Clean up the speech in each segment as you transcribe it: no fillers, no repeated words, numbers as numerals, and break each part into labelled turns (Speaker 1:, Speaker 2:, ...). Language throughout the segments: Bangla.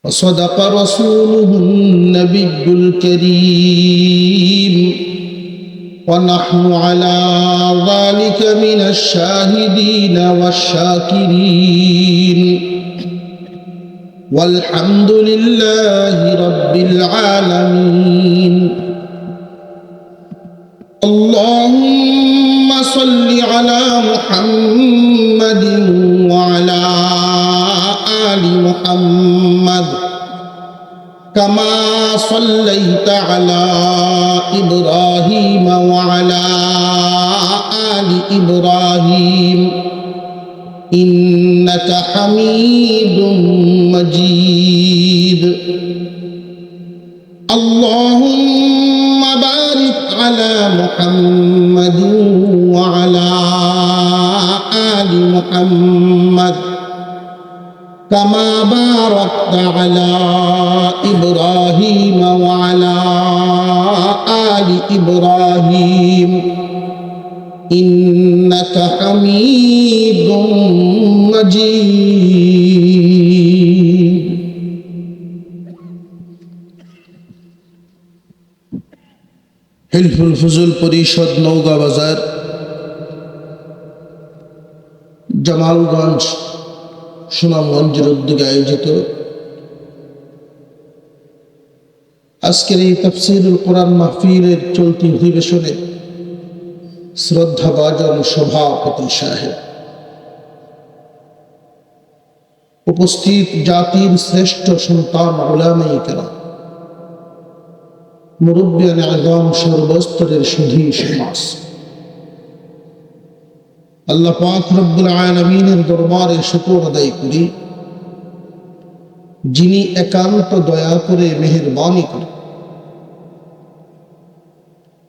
Speaker 1: وصدق رسوله النبي الكريم ونحن على ذلك من الشاهدين والشاكرين والحمد لله رب العالمين. اللهم صل على محمد وعلى آل محمد كما صليت على إبراهيم وعلى آل إبراهيم إنك حميد مجيد. اللهم بارك على محمد وعلى آل محمد كما باركت على إبراهيم وعلى آل إبراهيم إنك حميد مجيد. হিলফুল ফুজুল পরিষদ নওগাঁ বাজার জামালগঞ্জ সুনামগঞ্জের উদ্যোগে আয়োজিত আজকের এই তাফসীরুল কোরআন মাহফিলের চলতি অধিবেশনে শ্রদ্ধাভাজন সভাপতি সাহেব, উপস্থিত জাতির শ্রেষ্ঠ সন্তান উলামায়ে কেরাম, মুরব্বিয়ানে আযম, সর্বস্তরের সুধী সমাজ, আল্লাহ পাক রব্বুল আলামিনের দরবারে শুকর আদায় করি, যিনি একান্ত দয়া করে মেহেরবানি করে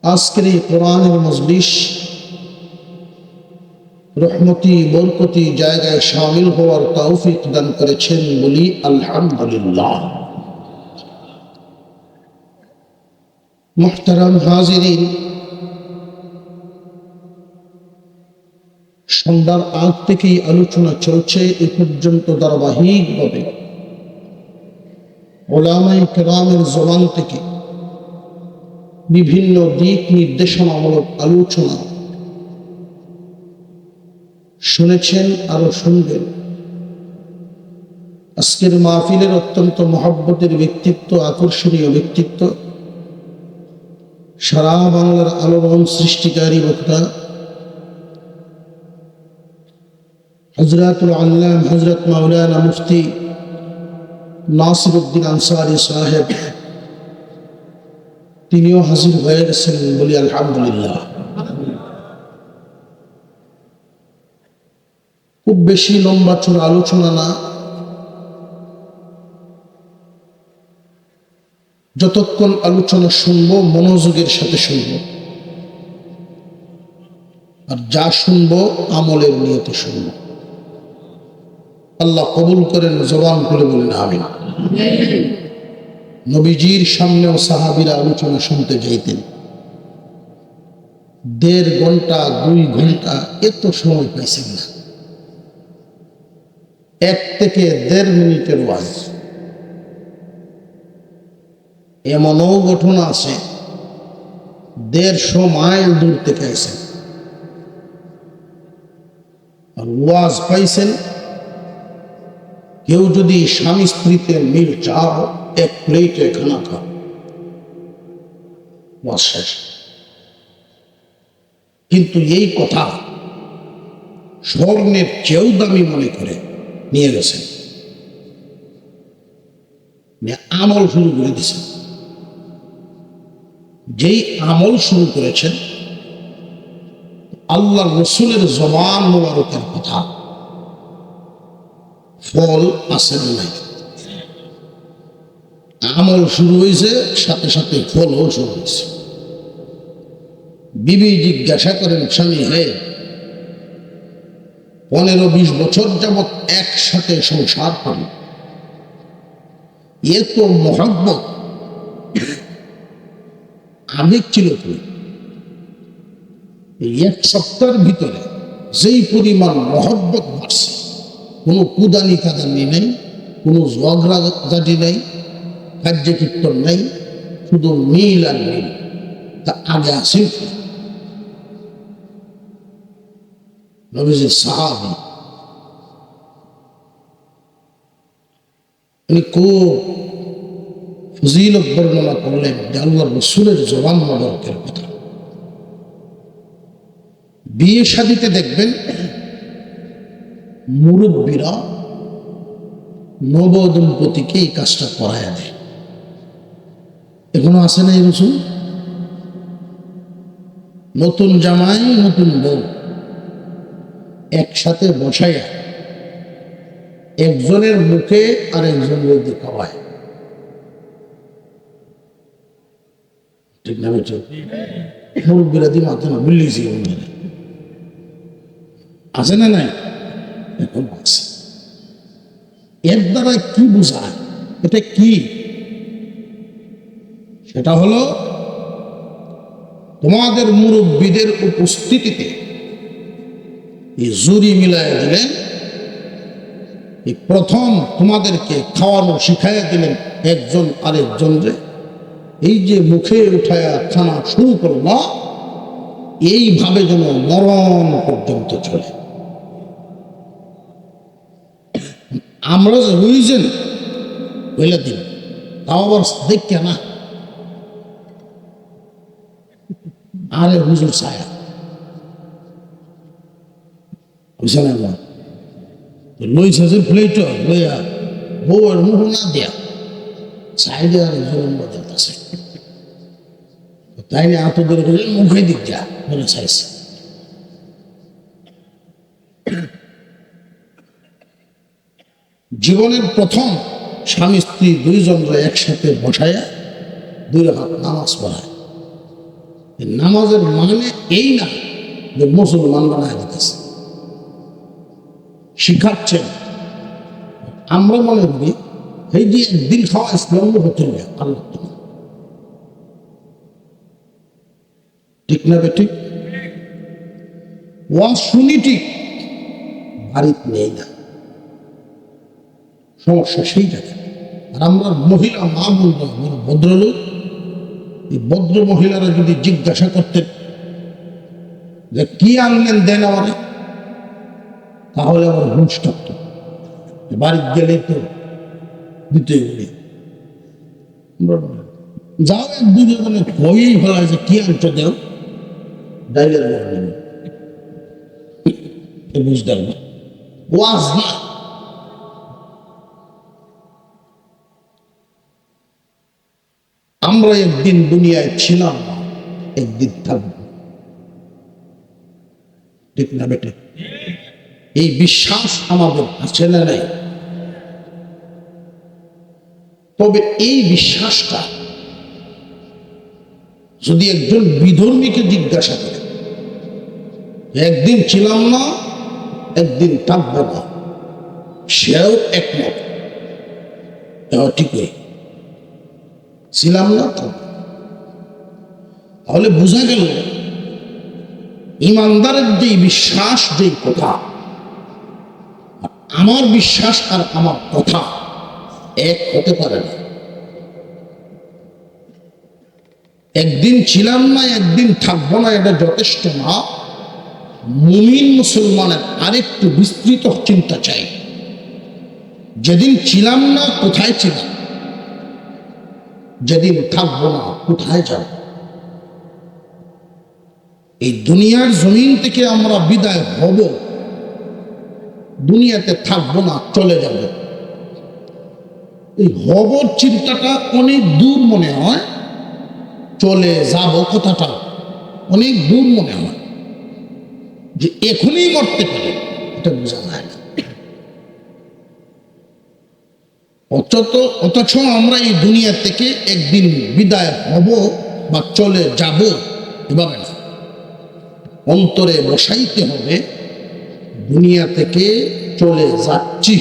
Speaker 1: আজকের এই কোরআনের মজলিস রহমতি বরকতি জায়গায় শামিল হওয়ার তৌফিক দান করেছেন বলি আলহামদুলিল্লাহ। মুহতারাম হাজিরিন, সন্ধ্যার আগ থেকেই আলোচনা চলছে এ পর্যন্ত ধারাবাহিকভাবে উলামায়ে কেরামের জবান থেকে বিভিন্ন দিক নির্দেশনামূলক আলোচনা শুনেছেন, আরো শুনবেন। আজকের মাহফিলের অত্যন্ত মহব্বতের ব্যক্তিত্ব, আকর্ষণীয় ব্যক্তিত্ব, সারা বাংলার আলোড়ন সৃষ্টিকারী বক্তা হযরতুল আল্লাম হযরত মাওলানা মুফতি নাসিরউদ্দিন আনসারী সাহেব, তিনিও হাজির হয়ে গেছেন বলি আলহামদুলিল্লাহ। খুব বেশি লম্বা চূড়া আলোচনা না, যতক্ষণ আলোচনা শুনবো মনোযোগের সাথে শুনবো, আর যা শুনবো আমলের নিয়তে শুনবো। আল্লাহ কবুল করেন, জবান খুলে বলেন আমিন। নবীজির সামনেও সাহাবীরা আলোচনা শুনতে যাইতেন, 1.5 ঘন্টা 2 ঘন্টা এত সময় পাইছেন না। 1 থেকে 1.5 মিনিটের ওয়াজ। এমনও ঘটনা আছে 150 মাইল দূর থেকে আইছেন আর ওয়াজ পাইছেন। কেউ যদি স্বামী স্ত্রীতে মিল চাও, 1 প্লেটে খানা খাও, ওয়াজ শেষ। কিন্তু এই কথা স্বর্ণের চেয়েও দামি মনে করে নিয়ে গেছেন, আমল শুরু করে দিয়েছেন। যেই আমল শুরু করেছেন, আল্লাহ রসুলের জবান মোবারকের কথা, ফল আসেন নাই। আমল শুরু হয়েছে, সাথে সাথে ফলও শুরু হয়েছে। বিবি জিজ্ঞাসা করেন, স্বামী হে, 15-20 বছর যাবৎ একসাথে সংসার করি, এ তো মহব্বত, আবেগ ছিল কই? এই 1 সপ্তাহের ভিতরে যেই পরিমাণ মহব্বত বাড়ছে, কোনো কুদানি কাদানি নেই, কোনো ঝগড়াঝাটি নাই, কার্য কীর্তন নাই, শুধু মিল আর মিল। তা আগে আসেন নবীজির সাহাবী, উনি খুব ফজিলত বর্ণনা করলেন যে আল্লাহর রাসূলের জবান মোবারকের কথা। বিয়ে শাদীতে দেখবেন মুরব্বীরা নবদম্পতিকে এই কাজটা করায় দেয়। এখনো আছে না এই রসুল? নতুন জামাই নতুন বউ একসাথে বসাইয়া একজনের মুখে আর একজনের দিকে খাওয়ায়, ঠিক না বেচো? মুরব্বীরা দিন আছে না, বুঝলিছি আছে না নাই? এখন আছে। এর দ্বারা কি বোঝায়? এটা কি? সেটা হলো তোমাদের মুরব্বীদের উপস্থিতিতে এই জুরি মিলায় দিলেন, এই প্রথম তোমাদেরকে খাওয়ানো শিখাইয়া দিলেন একজন আরেকজনরে। এই যে মুখে উঠায়া খানা শুরু করল, এইভাবে যেন মরণ পর্যন্ত চলে। আমরা যে হইছেন হইলে দিন, তাও আবার দেখে না, আরে হুজুর ছায়া বুঝছেন না, লইছে যে প্লেট লইয়া বউয়ের মুখ না দেয়া সাইডে আর একজনের মধ্যে আছে, তাই না এত ধরে করে মুখে দিক যা বলে চাইছে। জীবনের প্রথম স্বামী স্ত্রী দুইজনরা একসাথে বসায়া 2 রাকাত নামাজ পড়ায়। নামাজের মানে এই না যে মুসলমান বানায় দিতেছে, শিখাচ্ছেন। আমরা মনে করি এই যে একদিন খাওয়া ইসলাম হতে আল্লাহ, ঠিক না ঠিক? ওয়াজ শুনি ঠিক, বাড়িতে নেই না, সমস্যা সেই জায়গায়। আর আমরা মহিলা মা বলবো ভদ্রলোক, এই ভদ্র মহিলারা যদি জিজ্ঞাসা করতেন যে কি আনলেন দেন আমারে, তাহলে আমার হুঁশ থাকতো, বাড়িতে গেলেই তো দিতে বলি। যাও এক দুজনে হয়েই ফেলা যে কি আনছো দেও, ডাইলের বললেন বুঝতে পারবো ওয়াজ না। আমরা একদিন দুনিয়ায় ছিলাম না, একদিন থাকবো, ঠিক না বেটে? এই বিশ্বাস আমাদের আছে না নাই? তবে এই বিশ্বাসটা যদি একজন বিধর্মীকে জিজ্ঞাসা করে, একদিন ছিলাম না একদিন থাকবো না, সেও একমত ঠিকই ছিলাম না থাকবো। তাহলে বোঝা গেল ইমানদারের যেই বিশ্বাস, যেই কথা, আমার বিশ্বাস আর আমার কথা এক হতে পারে না। একদিন ছিলাম না একদিন থাকবো না এটা যথেষ্ট না, মুমিন মুসলমানের আরেকটু বিস্তৃত চিন্তা চাই। যেদিন ছিলাম না কোথায় ছিলাম, যেদিন থাকবো না কোথায় যাব? এই দুনিয়ার জমিন থেকে আমরা বিদায় হব, দুনিয়াতে থাকবো না, চলে যাব। এই হবর চিন্তাটা অনেক দূর মনে হয়, চলে যাব কথাটা অনেক দূর মনে হয়, যে এখনই মরতে পারে এটা বোঝা যায় না। অথচ আমরা এই দুনিয়া থেকে একদিন বিদায় হব বা চলে যাব, এভাবে না। অন্তরে বসাইতে হবে দুনিয়া থেকে চলে যাচ্ছি,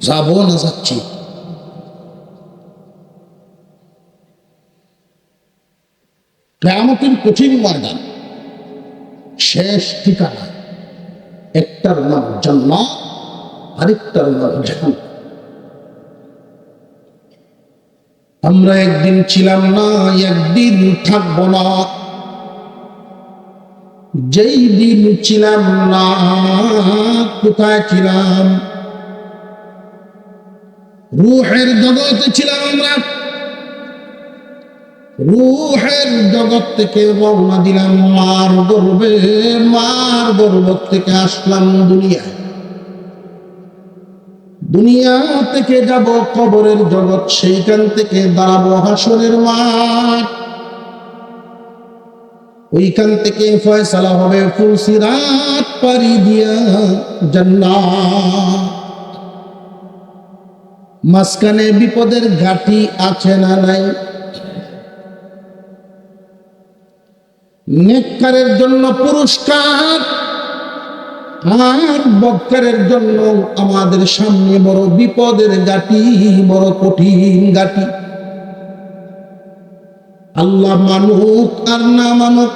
Speaker 1: যাব না যাচ্ছি। কিয়ামতের কঠিন ময়দান, শেষ ঠিকানা একটার নাম জান্নাত আরেকটার নাম জাহান্নাম। আমরা একদিন ছিলাম না, একদিন থাকবো না। যেই দিন ছিলাম না, কোথায় ছিলাম? রূহের জগতে ছিলাম আমরা। রূহের জগৎ থেকে রওনা দিলাম মার গর্ভে, মার গর্ভ থেকে আসলাম দুনিয়ায়। দুনিয়া থেকে যাব কবরের জগৎ, সেইখান থেকে দাঁড়াবো হাসরের মাঠ। ওইখান থেকে ফয়সালা হবে ফুলসিরাত পাড়ি দিয়া জান্নাত। মাঝখানে বিপদের ঘাটি আছে না নাই? নেককারের জন্য পুরস্কার, আর বদকারের জন্য আমাদের সামনে বড় বিপদের ঘাটি, বড় কঠিন ঘাটি। আল্লাহ মানুক আর না মানুক,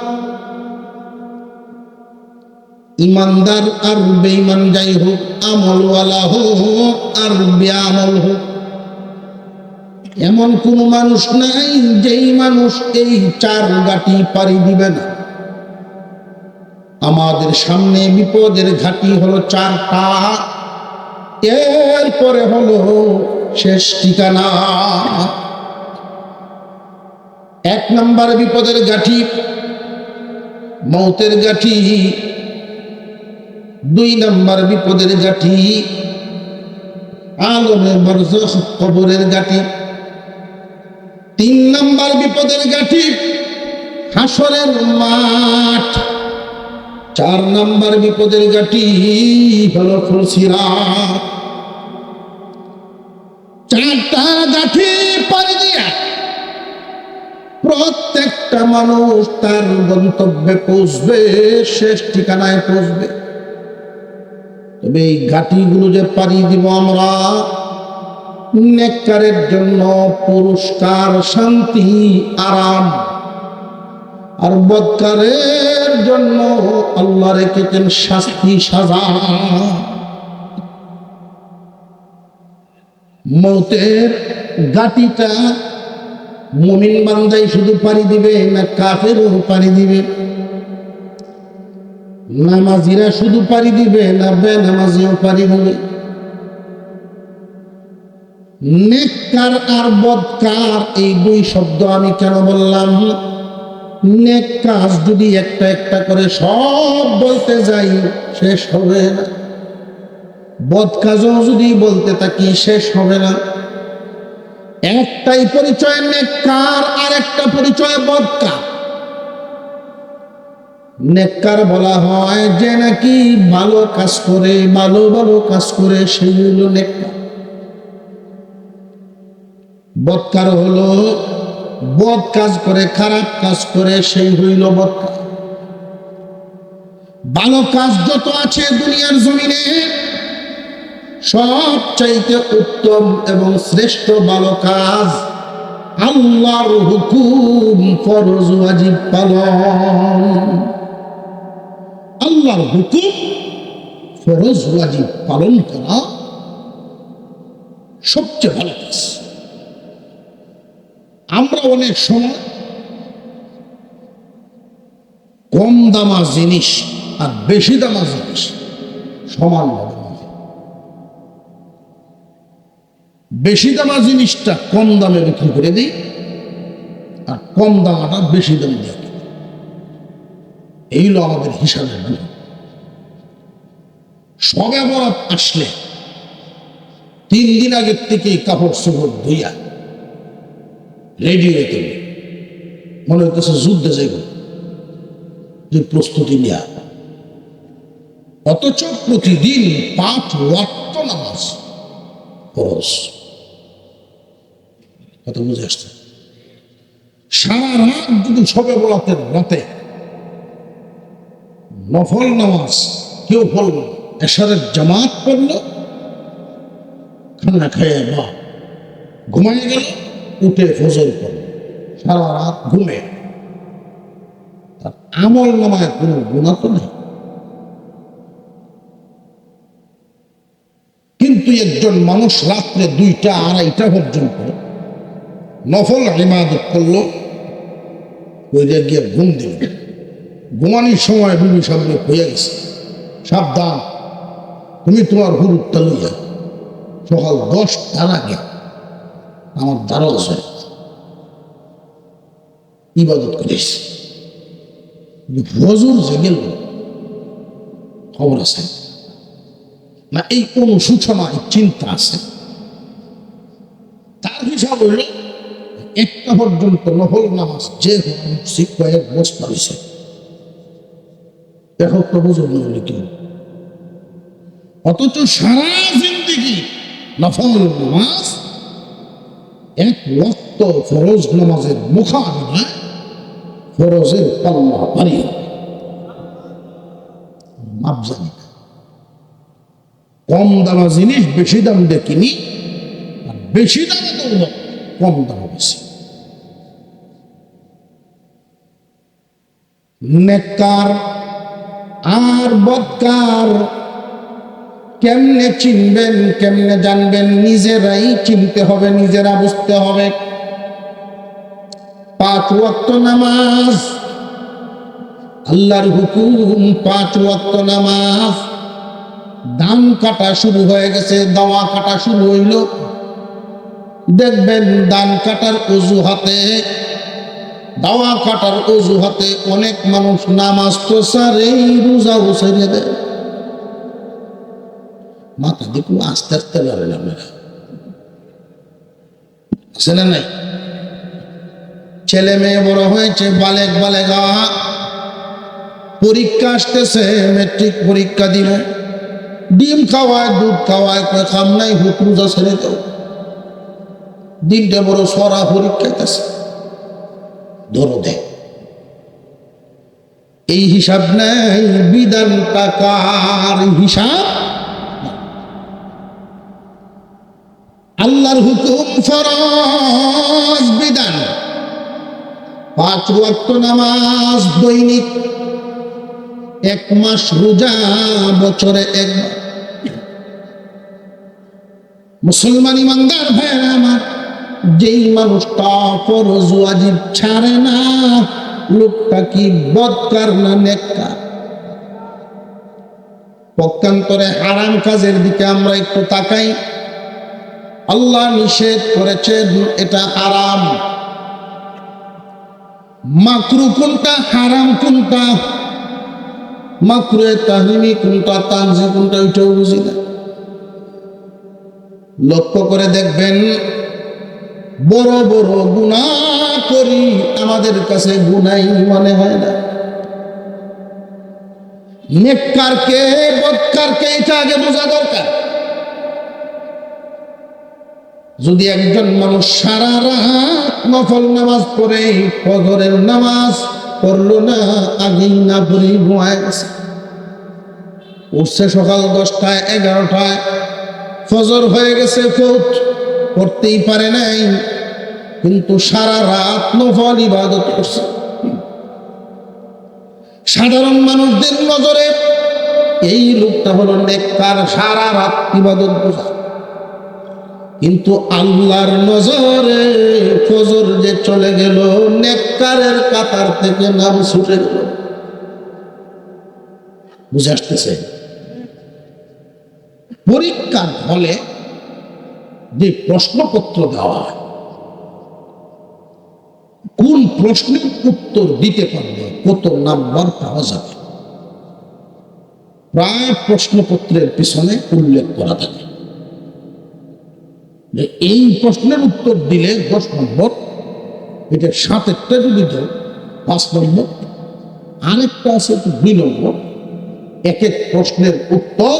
Speaker 1: ইমানদার আর বেঈমান যাই হোক, আমলওয়ালা হোক আর বেআমল হোক, এমন কোন মানুষ নাই যেই মানুষ এই চার ঘাটি পাড়ি দিবে না। আমাদের সামনে বিপদের ঘাটি হলো চারটা, এরপরে হলো শেষ ঠিকানা। এক নম্বর বিপদের ঘাটি মৌতের ঘাটি, দুই নম্বর বিপদের ঘাটি আলমে বারজাখ কবরের ঘাটি, তিন নম্বর বিপদের ঘাটি হাসরের মাঠ, চার নম্বর বিপদের ঘাটি হলো ফুলসিরাত। চারটা ঘাটি পাড়ি দিয়া প্রত্যেকটা মানুষ তার গন্তব্যে পৌঁছবে, শেষ ঠিকানায় পৌঁছবে। তবে এই ঘাটিগুলো যে পাড়ি দিব আমরা, নেককারের জন্য পুরস্কার, শান্তি, আরাম, আর বদকারের জন্য আল্লাহ রেখেছেন শাস্তি, সাজা। মৌতের ঘাটিটা মুমিন বান্দাই শুধু পাড়ি দিবে না কাফেরও পাড়ি দিবে? নামাজিরা শুধু পাড়ি দিবে না বেনামাজিও পাড়ি দিবে? নেককার আর বদকার এই দুই শব্দ আমি কেন বললাম? নেক কাজ যদি একটা একটা করে সব বলতে যাই শেষ হবে না, বদ কাজও যদি বলতে থাকি শেষ হবে না। একটাই পরিচয় নেককার, আর একটা পরিচয় বদকার। নেককার বলা হয় যে নাকি ভালো কাজ করে, ভালো ভালো কাজ করে, সেই হইল নেককার। বদকার হলো বদ কাজ করে, খারাপ কাজ করে, সেই হইল বদকার। ভালো কাজ যত আছে দুনিয়ার জমিনে, সবচাইতে উত্তম এবং শ্রেষ্ঠ ভালো কাজ আল্লাহর হুকুম ফরজ ওয়াজিব পালন। আল্লাহর হুকুম ফরজ ওয়াজিব পালন করা সবচেয়ে ভালো কাজ। আমরা অনেক সময় কম দামা জিনিস আর বেশি দামা জিনিস সমান ভাবে, বেশি দামা জিনিসটা কম দামে বিক্রি করে দিই, আর কম দামাটা বেশি দামে দিয়ে দিই। এই হলো আমাদের হিসাবের ভুল। সবে বরাত আসলে 3 দিন আগের থেকেই কাপড় চোপড় ধুইয়া রেডি হয়ে গেল, মনে হইতেছে যুদ্ধে যাইব, যে প্রস্তুতি নেয়া। অথচ প্রতিদিন 5 ওয়াক্ত নামাজ ফরজ। কথা বুঝে আসছে? সারা রাত যদি সবে বরাতের রাতে নফল নামাজ কেউ পড়ল, এশারের জামাত পড়ল, খানা খাইয়ে বা ঘুমাই গেল, উঠে ফজর পড়ল, সারা রাত ঘুমে, তার আমল নামায় কোনো গুনাহ তো নেই। কিন্তু একজন মানুষ রাত্রে 2টা 2:30 পর্যন্ত নফল ইবাদত করলো, ওইটা গিয়ে ঘুম দিল। ঘুমানির সময় বিবি সামনে হয়ে গেছে, সাবধান, তুমি তোমার হুরুতটা লইয়া সকাল 10টার আগে আমার দ্বারা ইবাদত করিস। হজুর যে গেল, খবর আছে না? এই অনুসূচনা, এই চিন্তা আছে। তার হিসাব হইল 1টা পর্যন্ত নফল নামাজ যে কয়েক বস্তা হয়েছে, এখন তো বুঝুন হলে কি। অথচ সারা জিন্দিগি নফল নামাজ, 1 ওয়াক্ত ফরজ নামাজের মুখাবিনায় ফরজের পাল্লা ভারী, মাপ জানি না। কম দামা জিনিস বেশি দাম দিয়ে কিনি, আর বেশি দামে দৌলত কম দাম বেশি। নেককার আর বদকার কেমনে চিনবেন, কেমনে জানবেন? নিজেরাই চিনতে হবে, নিজেরা বুঝতে হবে। 5 ওয়াক্ত নামাজ আল্লাহর হুকুম, 5 ওয়াক্ত নামাজ। দান কাটা শুরু হয়ে গেছে, দাওয়া কাটা শুরু হইল। দেখবেন দান কাটার অজুহাতে, দাওয়া কাটার অজুহাতে অনেক মানুষ নামাজ তো সারেই, রোজাও ছেড়ে দেয়। মাথা দেখুন আস্তে আস্তে লড়েন আপনারা, আছে না নাই? ছেলে মেয়ে বড় হয়েছে, বালেক বালেগা, পরীক্ষা আসতেছে, মেট্রিক পরীক্ষা দিব। ডিম খাওয়ায়, দুধ খাওয়ায়, খাম নাই, হুক রোজা ছেড়ে দাও। দিনটা বড় সরা পরীক্ষাইতেছে, ধরো দে। এই হিসাব নেই, বিধান টাকার হিসাব। আল্লাহর হুকুম, ফরজ বিধান। 5 ওয়াক্ত নামাজ দৈনিক, 1 মাস রোজা, বছরে 1 বার। মুসলমান ইমানদার ভাইরা আমার, যেই মানুষটা ফরজ ওয়াজিব ছাড়ে না, লোকটা কি বদকার না নেককার? পক্ষান্তরে হারাম কাজের দিকে আমরা একটু তাকাই। আল্লাহ নিষেধ করেছেন, এটা হারাম। মাকরু কোনটা, হারাম কোনটা, মাকরুয়ে তাহরিমি কোনটা, তানজি কোনটা, ওইটাও বুঝি না। লক্ষ্য করে দেখবেন, বড় বড় গুনাহ করি, আমাদের কাছে গুনাই মনে হয় না। নেককারকে বদকারকে এটা আগে বোঝা দরকার। যদি একজন মানুষ সারা রাত নফল নামাজ পড়ে, ফজরের নামাজ পড়লো না, আগেই না পড়ে ঘুমায় গেছে, উঠছে সকাল 10টায় 11টায়, ফজর হয়ে গেছে, পড়তেই পারে নাই, কিন্তু সারা রাত নফল ইবাদত করছে। সাধারণ মানুষদের নজরে এই লোকটা হলো নেককার, সারা রাত ইবাদত করছে। কিন্তু আল্লাহর নজরে ফজর যে চলে গেল, নেককারের কাতার থেকে নাম ছুটে গেল। বুঝে আসতেছে? পরীক্ষার ফলে যে প্রশ্নপত্র দেওয়া হয়, কোন প্রশ্নের উত্তর দিতে পারবে, কত নাম্বার পাওয়া যাবে, প্রায় প্রশ্নপত্রের পিছনে উল্লেখ করা থাকে। এই প্রশ্নের উত্তর দিলে 10 নম্বর, এটা 7টা যদি দেয় 5 নম্বর, আরেকটা আছে 2 নম্বর। এক এক প্রশ্নের উত্তর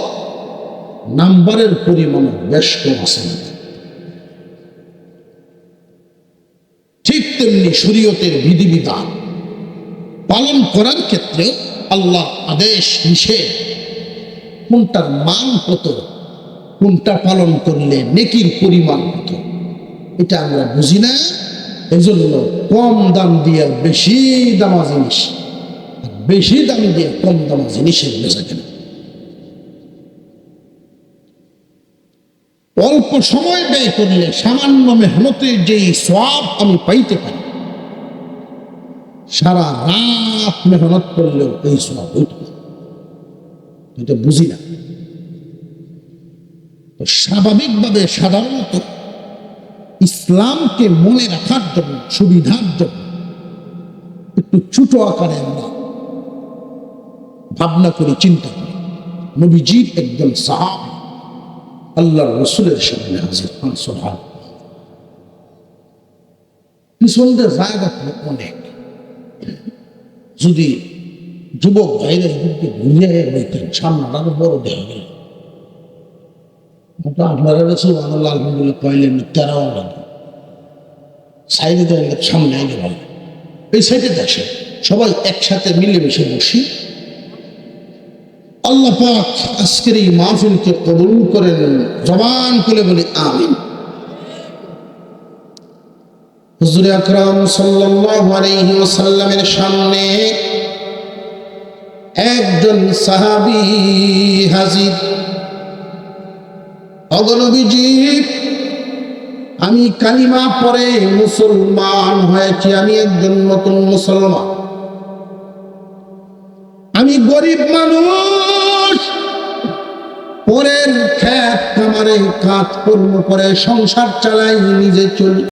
Speaker 1: নাম্বারের পরিমাণ বেশ কম আছে। ঠিক তেমনি শরীয়তের বিধিবিধান পালন করার ক্ষেত্রে আল্লাহ আদেশ নিষেধ, কোনটার মান কত, কোনটা পালন করলে নেকির পরিমাণ কত, এটা আমরা বুঝি না। এই জন্য কম দাম দিয়ে বেশি দামা জিনিস, বেশি দাম দিয়ে কম দামা জিনিসের বেচা কেনা। সময় ব্যয় করলে সামান্য মেহনতের যেই সওয়াব আমি পাইতে পারি, সারা রাত মেহনত করলেও এই সওয়াব হইত না। এটা বুঝি না। তো স্বাভাবিকভাবে সাধারণত ইসলামকে মনে রাখার জন্য, সুবিধার জন্য একটু ছোট আকারে আমরা ভাবনা করি, চিন্তা করি। নবীজির একজন সাহাবী আল্লাহর রাসূলের সামনে হাজির হন। সুবহানাল্লাহ। পিছনদের জায়গা অনেক, যদি যুবক ভাইরা এদেরকে ঘুরিয়ে বইতেন সামনে আরো বড় দেওয়া গেল। আপনারা সুবহানাল্লাহ আলহামদুলিল্লাহ কইলেন তেরাও লাগে সাইডে দেওয়া সামনে আগে ভালো, এই সাইডে দেখে সবাই একসাথে মিলেমিশে বসি। আল্লাহ পাক আজকের এই মাহফিলকে কবুল করেন, জবান খুলে বলি আমিন। হুজুর আকরাম সাল্লাল্লাহু আলাইহি ওয়াসাল্লামের সামনে একজন সাহাবী হাজির। ওগো নবীজি, আমি কালিমা পড়ে মুসলমান হয়েছি, আমি একজন নতুন মুসলমান, আমি গরিব মানুষ, পরের ক্ষেত খামারে কাজ কর্ম করে সংসার চালাই, নিজে চলি।